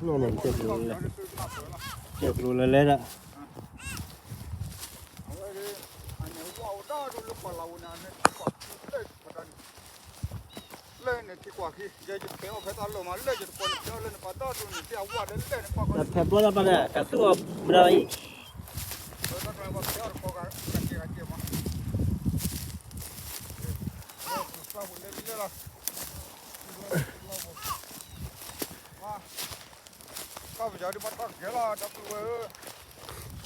nó này chụp luôn lên ạ tập phép bữa là bao giờ tập tua đây jadi mata gela tapi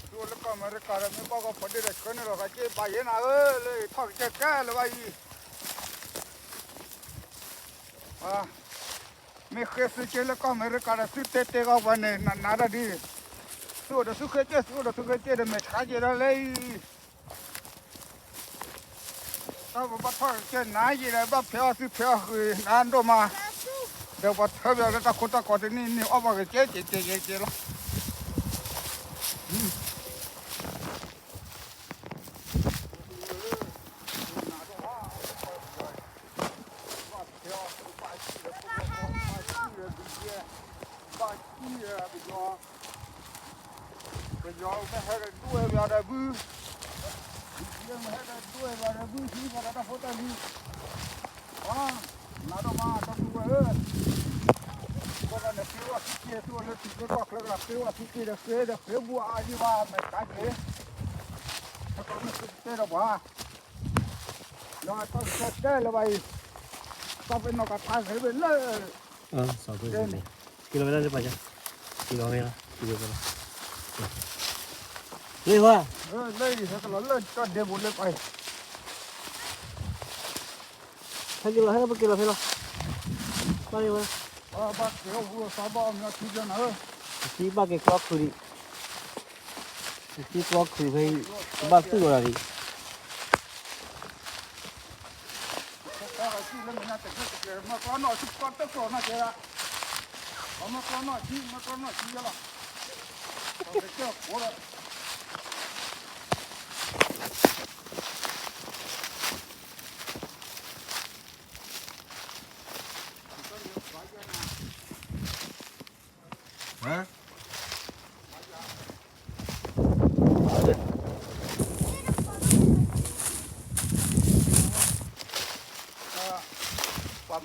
tu lekam mereka ni bawa pada rekan lo kaji bayen le thak jeka le bai me khese che lekam mereka su te ga bane nada di su da su ke de me chaje la le ta ba thak che na ji le ba phya su phya nan do maเดี๋ยวพอเธอเดี๋ยวตะคุตะกอดนี่ออกมาเจ๊ละบัวอาชีวะไม่ขายเลยถ้าเขาไม่ซื้อเจ้าบ้าย้อนต้องเจ้าเลยไปต้องเป็นนกกระทาให้เป็นเลยสองตัวนี่กิโลเมตรได้ป่ะจ๊ะกิโลเมตรเลยว่าเลยถ้าเราเล่นก็เดี๋ยวบุญเลยไปถ้ากิโลให้เรากิโลให้เราไปเลยวะบ้านเดี๋ยวบัวสาบานเนี่ยที่จะนะที่บ้านเก็บกรอกคุยที่กรอกคุยไปบ้านซื้ออะไรมาก่อนหน่อยชุดก่อนตั้งก่อนนะเจ้ามาก่อนหน่อยชี้ละเราไปเจ้าหัวละฮะ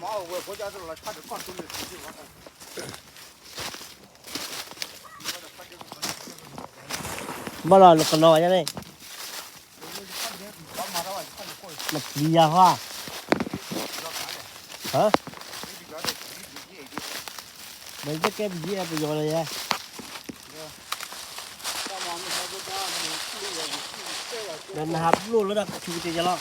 หมอเว้ยพ่อจะเราชัดก่อนตัวนี้ที่ว่าบ้านเราลูกน้อยยังไงมันดีอะฮะฮะมันจะเก็บยี่ไปโยนเลยอะนั่นนะครับลูกแล้วดักชีวิตจะรอด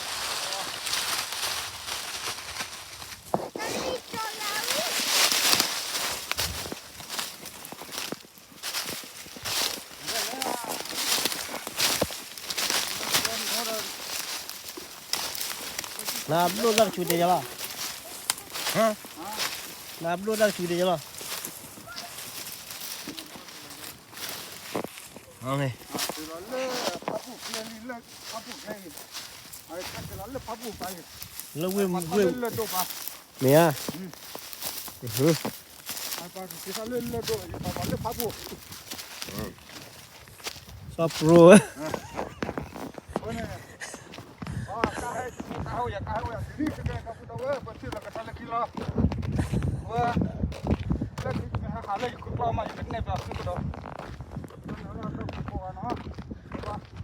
น้ำลูกดักชีวิตจะรอดฮะน้ำลูกดักชีวิตจะรอดเอาไงแล้ววิ่งเนี่ยชอบโปรHãy subscribe cho kênh Ghiền Mì Gõ để không bỏ lỡ